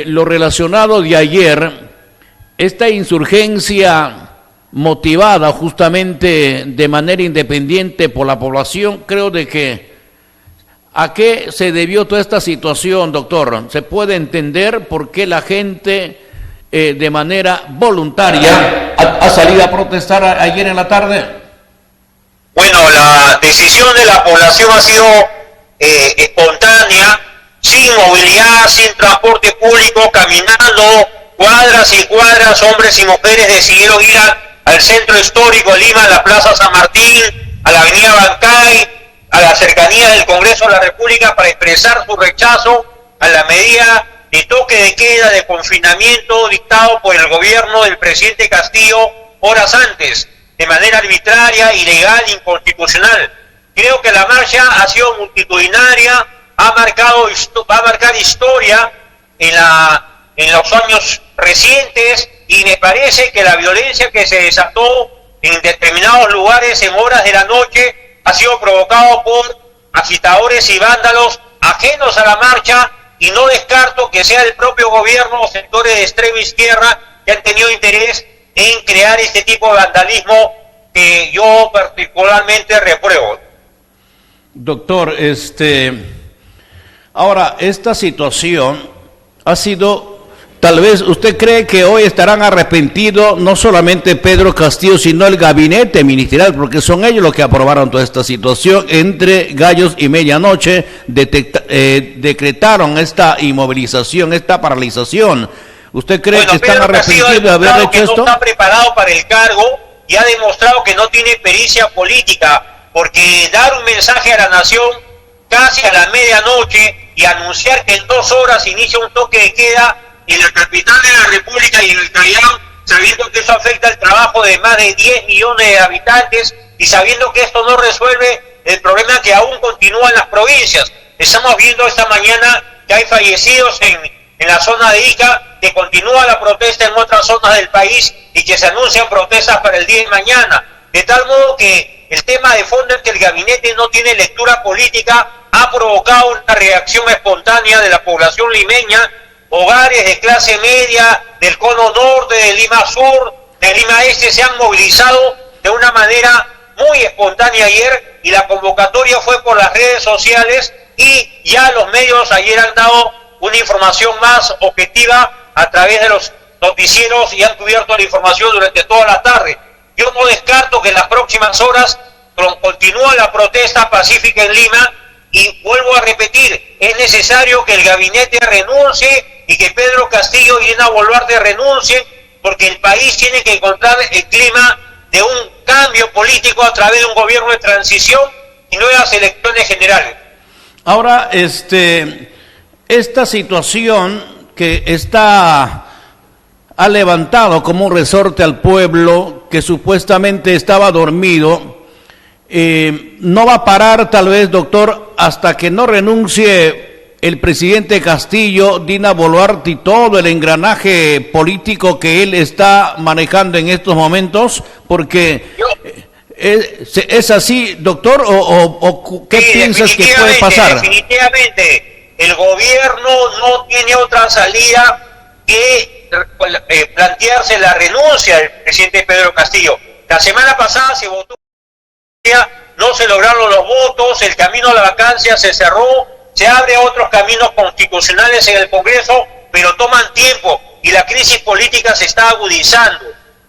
lo relacionado de ayer, esta insurgencia motivada justamente de manera independiente por la población, creo de que ¿a qué se debió toda esta situación, doctor? ¿Se puede entender por qué la gente de manera voluntaria ha salido a protestar ayer en la tarde? Bueno, la decisión de la población ha sido espontánea, sin movilidad, sin transporte público, caminando cuadras y cuadras, hombres y mujeres decidieron ir al centro histórico de Lima, a la Plaza San Martín, a la Avenida Bancay, a la cercanía del Congreso de la República para expresar su rechazo a la medida de toque de queda, de confinamiento dictado por el gobierno del presidente Castillo horas antes, de manera arbitraria, ilegal, inconstitucional. Creo que la marcha ha sido multitudinaria, va a marcar historia en los años recientes, y me parece que la violencia que se desató en determinados lugares en horas de la noche ha sido provocado por agitadores y vándalos ajenos a la marcha, y no descarto que sea el propio gobierno o sectores de extrema izquierda que han tenido interés en crear este tipo de vandalismo que yo particularmente repruebo. Doctor, ahora, esta situación ha sido, tal vez usted cree que hoy estarán arrepentidos no solamente Pedro Castillo, sino el gabinete ministerial, porque son ellos los que aprobaron toda esta situación. Entre gallos y medianoche decretaron esta inmovilización, esta paralización. ¿Usted cree que están arrepentidos de haber hecho esto? No está preparado para el cargo y ha demostrado que no tiene pericia política, porque dar un mensaje a la nación casi a la medianoche y anunciar que en 2 horas inicia un toque de queda en la capital de la República y en el Callao, sabiendo que eso afecta el trabajo de más de 10 millones de habitantes y sabiendo que esto no resuelve el problema que aún continúa en las provincias. Estamos viendo esta mañana que hay fallecidos en la zona de Ica, que continúa la protesta en otras zonas del país y que se anuncian protestas para el día de mañana. De tal modo que el tema de fondo es que el gabinete no tiene lectura política, ha provocado una reacción espontánea de la población limeña. Hogares de clase media, del cono norte, de Lima Sur, de Lima Este, se han movilizado de una manera muy espontánea ayer, y la convocatoria fue por las redes sociales, y ya los medios ayer han dado una información más objetiva a través de los noticieros y han cubierto la información durante toda la tarde. Yo no descarto que en las próximas horas continúe la protesta pacífica en Lima, y vuelvo a repetir, es necesario que el gabinete renuncie y que Pedro Castillo y Dina Boluarte renuncien, porque el país tiene que encontrar el clima de un cambio político a través de un gobierno de transición y nuevas elecciones generales. Ahora, esta situación que ha levantado como un resorte al pueblo que supuestamente estaba dormido, no va a parar tal vez, doctor, hasta que no renuncie el presidente Castillo, Dina Boluarte y todo el engranaje político que él está manejando en estos momentos, porque ¿es así, doctor, o qué piensas que puede pasar? Definitivamente, el gobierno no tiene otra salida que plantearse la renuncia del presidente Pedro Castillo. La semana pasada se votó, no se lograron los votos, el camino a la vacancia se cerró, se abren otros caminos constitucionales en el Congreso, pero toman tiempo y la crisis política se está agudizando.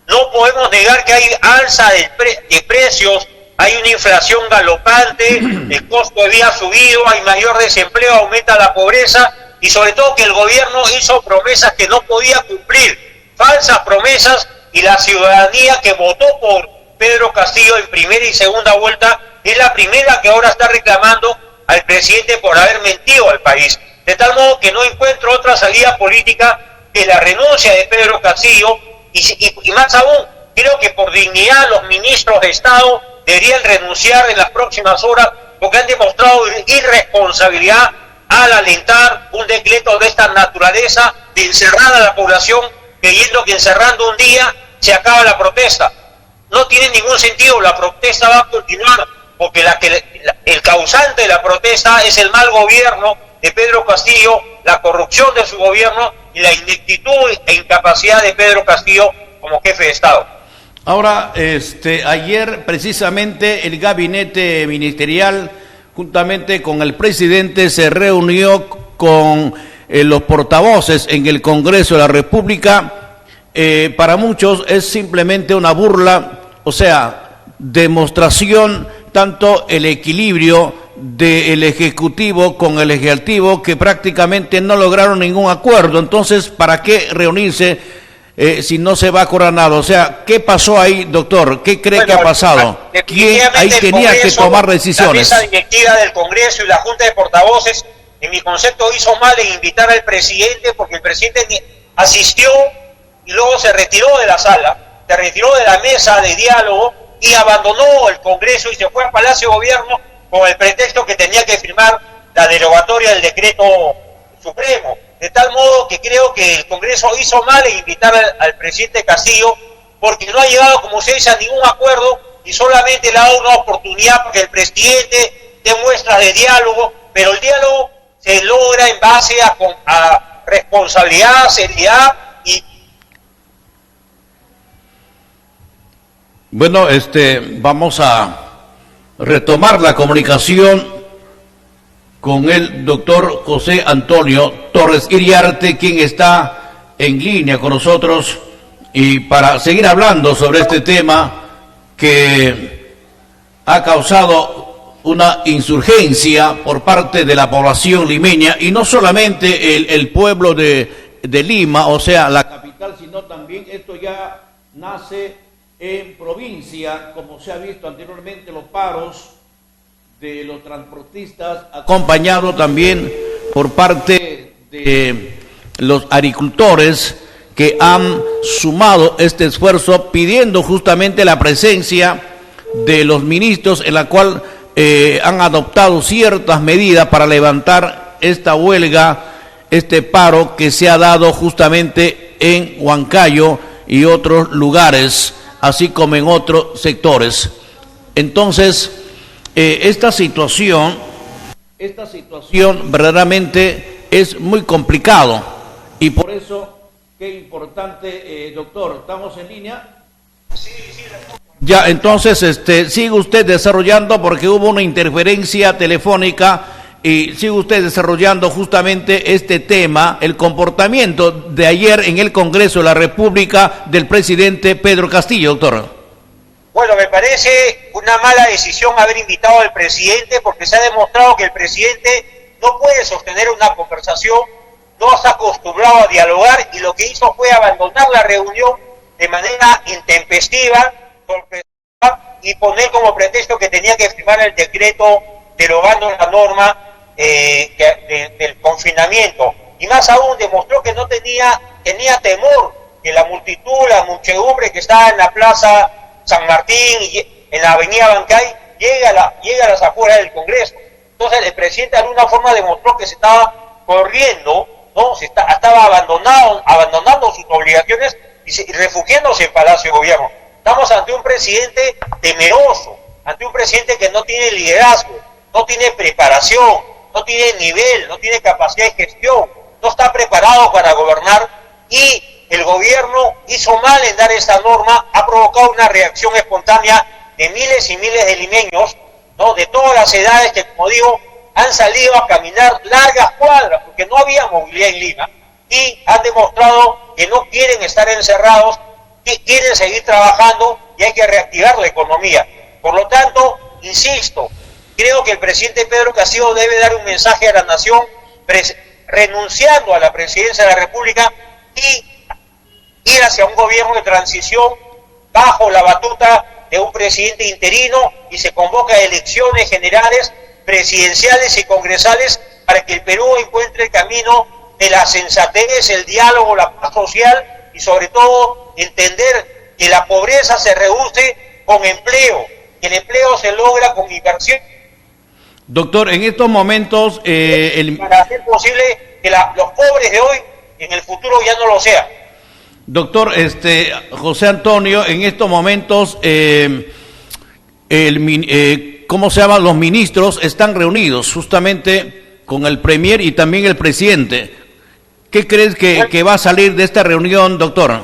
No podemos negar que hay alza de precios, hay una inflación galopante, el costo de vida ha subido, hay mayor desempleo, aumenta la pobreza, y sobre todo que el gobierno hizo promesas que no podía cumplir, falsas promesas, y la ciudadanía que votó por Pedro Castillo en primera y segunda vuelta es la primera que ahora está reclamando al presidente por haber mentido al país. De tal modo que no encuentro otra salida política que la renuncia de Pedro Castillo, y más aún, creo que por dignidad los ministros de Estado deberían renunciar en las próximas horas, porque han demostrado irresponsabilidad al alentar un decreto de esta naturaleza de encerrar a la población, creyendo que encerrando un día se acaba la protesta. No tiene ningún sentido, la protesta va a continuar, porque el causante de la protesta es el mal gobierno de Pedro Castillo, la corrupción de su gobierno y la ineptitud e incapacidad de Pedro Castillo como jefe de Estado. Ahora, ayer precisamente el gabinete ministerial, juntamente con el presidente, se reunió con los portavoces en el Congreso de la República. Para muchos es simplemente una burla, o sea, demostración tanto el equilibrio del Ejecutivo con el Legislativo, que prácticamente no lograron ningún acuerdo. Entonces, ¿para qué reunirse si no se va a acordar nada? O sea, ¿qué pasó ahí, doctor? ¿Qué cree que ha pasado? ¿Quién ahí tenía que tomar decisiones? La mesa directiva del Congreso y la Junta de Portavoces, en mi concepto, hizo mal en invitar al presidente, porque el presidente asistió y luego se retiró de la sala, se retiró de la mesa de diálogo y abandonó el Congreso y se fue al Palacio de Gobierno con el pretexto que tenía que firmar la derogatoria del decreto supremo. De tal modo que creo que el Congreso hizo mal en invitar al presidente Castillo, porque no ha llegado, como se dice, a ningún acuerdo y solamente le ha dado una oportunidad porque el presidente dé muestras de diálogo, pero el diálogo se logra en base a responsabilidad, seriedad y... Bueno, vamos a retomar la comunicación con el doctor José Antonio Torres Iriarte, quien está en línea con nosotros, y para seguir hablando sobre este tema que ha causado una insurgencia por parte de la población limeña, y no solamente el pueblo de Lima, o sea, la capital, sino también esto ya nace en provincia, como se ha visto anteriormente, los paros de los transportistas, acompañado también por parte de los agricultores que han sumado este esfuerzo pidiendo justamente la presencia de los ministros, en la cual han adoptado ciertas medidas para levantar esta huelga, este paro que se ha dado justamente en Huancayo y otros lugares, así como en otros sectores. Entonces, esta situación verdaderamente es muy complicado, y por eso, qué importante, doctor, ¿estamos en línea? Sí. Ya, entonces, sigue usted desarrollando, porque hubo una interferencia telefónica, y sigue usted desarrollando justamente este tema, el comportamiento de ayer en el Congreso de la República del presidente Pedro Castillo, doctor. Bueno, me parece una mala decisión haber invitado al presidente, porque se ha demostrado que el presidente no puede sostener una conversación, no está acostumbrado a dialogar, y lo que hizo fue abandonar la reunión de manera intempestiva y poner como pretexto que tenía que firmar el decreto derogando la norma del confinamiento. Y más aún demostró que no tenía temor que la multitud, la muchedumbre que estaba en la plaza San Martín y en la avenida Bancay llegue a las afueras del Congreso. Entonces el presidente de alguna forma demostró que se estaba corriendo, ¿no? Estaba abandonando sus obligaciones y refugiándose en Palacio de Gobierno. Estamos ante un presidente temeroso, ante un presidente que no tiene liderazgo, no tiene preparación, no tiene nivel, no tiene capacidad de gestión, no está preparado para gobernar, y el gobierno hizo mal en dar esta norma, ha provocado una reacción espontánea de miles y miles de limeños, ¿no? De todas las edades que, como digo, han salido a caminar largas cuadras, porque no había movilidad en Lima, y han demostrado que no quieren estar encerrados, que quieren seguir trabajando, y hay que reactivar la economía. Por lo tanto, insisto, creo que el presidente Pedro Castillo debe dar un mensaje a la nación, renunciando a la presidencia de la República y ir hacia un gobierno de transición bajo la batuta de un presidente interino, y se convoca elecciones generales, presidenciales y congresales para que el Perú encuentre el camino de la sensatez, el diálogo, la paz social, y sobre todo entender que la pobreza se reduce con empleo, que el empleo se logra con inversión. Doctor, en estos momentos... para hacer posible que los pobres de hoy en el futuro ya no lo sean. Doctor, José Antonio, en estos momentos, ¿cómo se llama? Los ministros están reunidos justamente con el premier y también el presidente. ¿Qué crees que va a salir de esta reunión, doctor?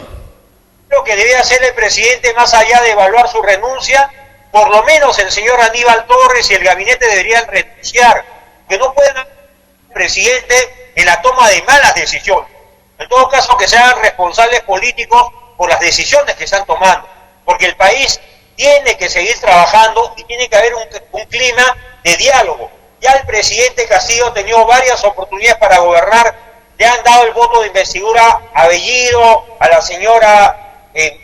Lo que debe hacer el presidente, más allá de evaluar su renuncia, por lo menos el señor Aníbal Torres y el gabinete deberían renunciar, que no pueden el presidente en la toma de malas decisiones. En todo caso, que sean responsables políticos por las decisiones que están tomando, porque el país tiene que seguir trabajando y tiene que haber un clima de diálogo. Ya el presidente Castillo ha tenido varias oportunidades para gobernar, le han dado el voto de investidura a Bellido, a la señora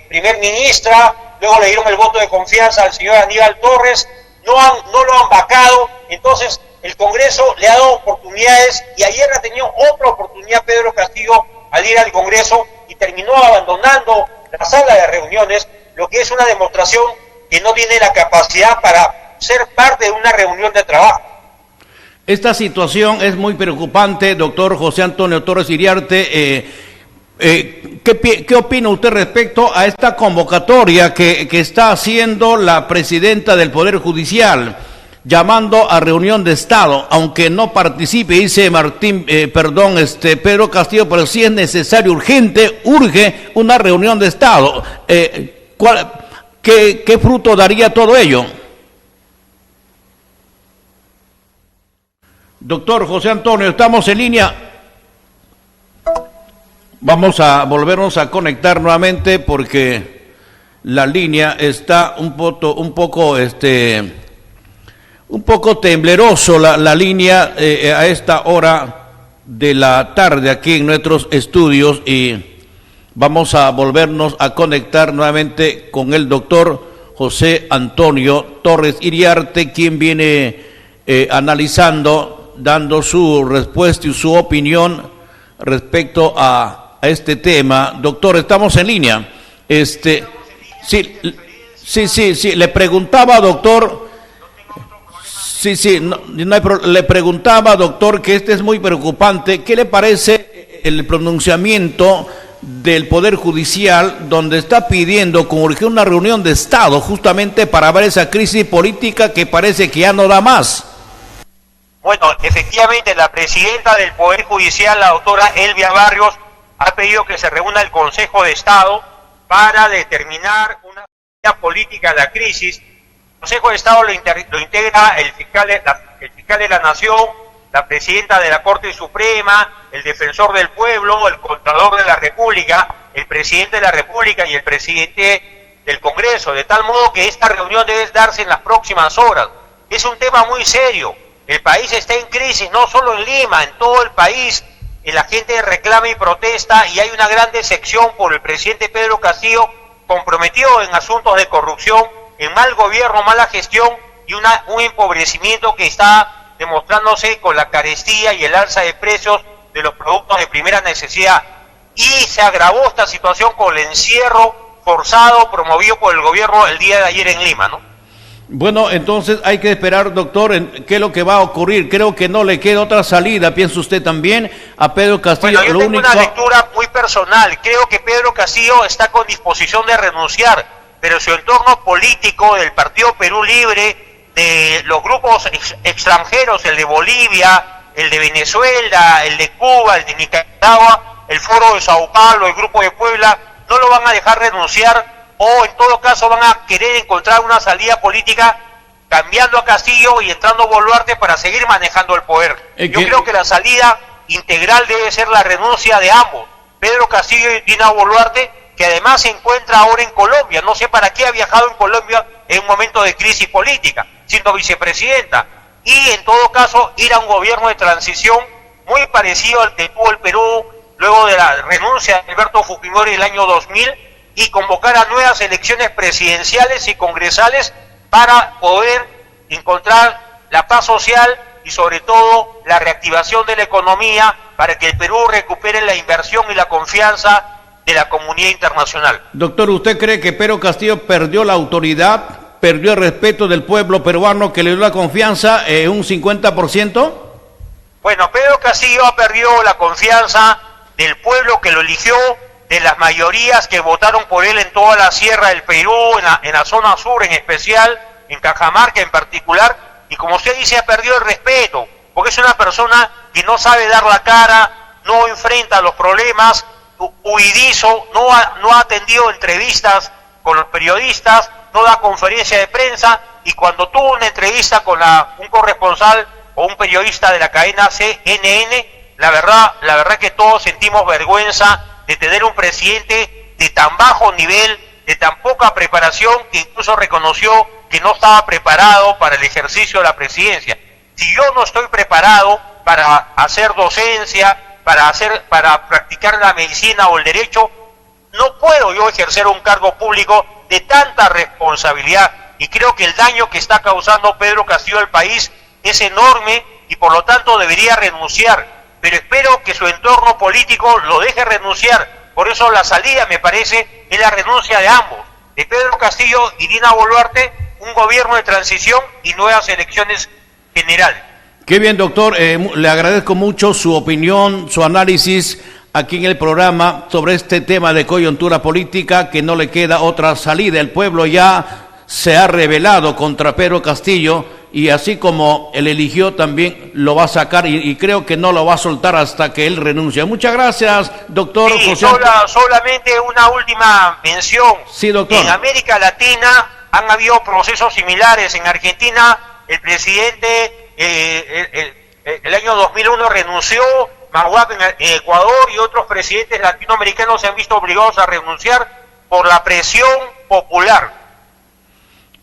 primer ministra, luego le dieron el voto de confianza al señor Aníbal Torres, no lo han vacado. Entonces el Congreso le ha dado oportunidades y ayer ha tenido otra oportunidad Pedro Castillo al ir al Congreso y terminó abandonando la sala de reuniones, lo que es una demostración que no tiene la capacidad para ser parte de una reunión de trabajo. Esta situación es muy preocupante, doctor José Antonio Torres Iriarte. ¿Qué opina usted respecto a esta convocatoria que está haciendo la presidenta del Poder Judicial, llamando a reunión de Estado, aunque no participe, dice Pedro Castillo, pero sí es necesario, urge una reunión de Estado? ¿Qué fruto daría todo ello? Doctor José Antonio, estamos en línea. Vamos a volvernos a conectar nuevamente porque la línea está un poco tembleroso la línea a esta hora de la tarde aquí en nuestros estudios, y vamos a volvernos a conectar nuevamente con el doctor José Antonio Torres Iriarte, quien viene analizando, dando su respuesta y su opinión respecto a este tema. Doctor, estamos en línea. Sí, le preguntaba, doctor. Le preguntaba, doctor, que es muy preocupante. ¿Qué le parece el pronunciamiento del Poder Judicial, donde está pidiendo con urgencia una reunión de Estado justamente para ver esa crisis política que parece que ya no da más? Bueno, efectivamente la presidenta del Poder Judicial, la doctora Elvia Barrios, ha pedido que se reúna el Consejo de Estado para determinar una salida política de la crisis. El Consejo de Estado lo integra el fiscal de la Nación, la presidenta de la Corte Suprema, el defensor del pueblo, el Contralor de la República, el presidente de la República y el presidente del Congreso, de tal modo que esta reunión debe darse en las próximas horas. Es un tema muy serio. El país está en crisis, no solo en Lima, en todo el país. La gente reclama y protesta y hay una gran decepción por el presidente Pedro Castillo, comprometido en asuntos de corrupción, en mal gobierno, mala gestión y un empobrecimiento que está demostrándose con la carestía y el alza de precios de los productos de primera necesidad. Y se agravó esta situación con el encierro forzado promovido por el gobierno el día de ayer en Lima, ¿no? Bueno, entonces hay que esperar, doctor, qué es lo que va a ocurrir. Creo que no le queda otra salida, ¿piensa usted también? A Pedro Castillo. Bueno, yo tengo una lectura muy personal. Creo que Pedro Castillo está con disposición de renunciar, pero su entorno político del Partido Perú Libre, de los grupos extranjeros, el de Bolivia, el de Venezuela, el de Cuba, el de Nicaragua, el Foro de Sao Paulo, el Grupo de Puebla, no lo van a dejar renunciar, o en todo caso van a querer encontrar una salida política cambiando a Castillo y entrando Boluarte para seguir manejando el poder. Yo creo que la salida integral debe ser la renuncia de ambos, Pedro Castillo y Dina Boluarte, que además se encuentra ahora en Colombia. No sé para qué ha viajado en Colombia en un momento de crisis política, siendo vicepresidenta, y en todo caso ir a un gobierno de transición muy parecido al que tuvo el Perú luego de la renuncia de Alberto Fujimori en el año 2000, y convocar a nuevas elecciones presidenciales y congresales para poder encontrar la paz social y sobre todo la reactivación de la economía para que el Perú recupere la inversión y la confianza de la comunidad internacional. Doctor, ¿usted cree que Pedro Castillo perdió la autoridad, perdió el respeto del pueblo peruano que le dio la confianza un 50%? Bueno, Pedro Castillo ha perdido la confianza del pueblo que lo eligió, de las mayorías que votaron por él en toda la sierra del Perú, en la zona sur en especial, en Cajamarca en particular, y como usted dice, ha perdido el respeto, porque es una persona que no sabe dar la cara, no enfrenta los problemas, huidizo, no ha atendido entrevistas con los periodistas, no da conferencia de prensa, y cuando tuvo una entrevista con un corresponsal o un periodista de la cadena CNN, la verdad que todos sentimos vergüenza de tener un presidente de tan bajo nivel, de tan poca preparación, que incluso reconoció que no estaba preparado para el ejercicio de la presidencia. Si yo no estoy preparado para hacer docencia, para practicar la medicina o el derecho, no puedo yo ejercer un cargo público de tanta responsabilidad, y creo que el daño que está causando Pedro Castillo al país es enorme y por lo tanto debería renunciar, pero espero que su entorno político lo deje renunciar. Por eso la salida, me parece, es la renuncia de ambos, de Pedro Castillo y Dina Boluarte, un gobierno de transición y nuevas elecciones generales. Qué bien, doctor, le agradezco mucho su opinión, su análisis aquí en el programa sobre este tema de coyuntura política, que no le queda otra salida. El pueblo ya se ha rebelado contra Pedro Castillo, y así como él eligió, también lo va a sacar, y creo que no lo va a soltar hasta que él renuncie. Muchas gracias, doctor. Sí, José. solamente una última mención. Sí, doctor. En América Latina han habido procesos similares. En Argentina, el presidente el año 2001 renunció, Maguap en Ecuador y otros presidentes latinoamericanos se han visto obligados a renunciar por la presión popular.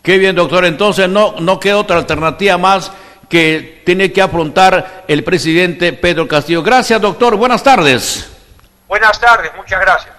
Qué bien, doctor. Entonces no queda otra alternativa más que tiene que afrontar el presidente Pedro Castillo. Gracias, doctor. Buenas tardes. Buenas tardes, muchas gracias.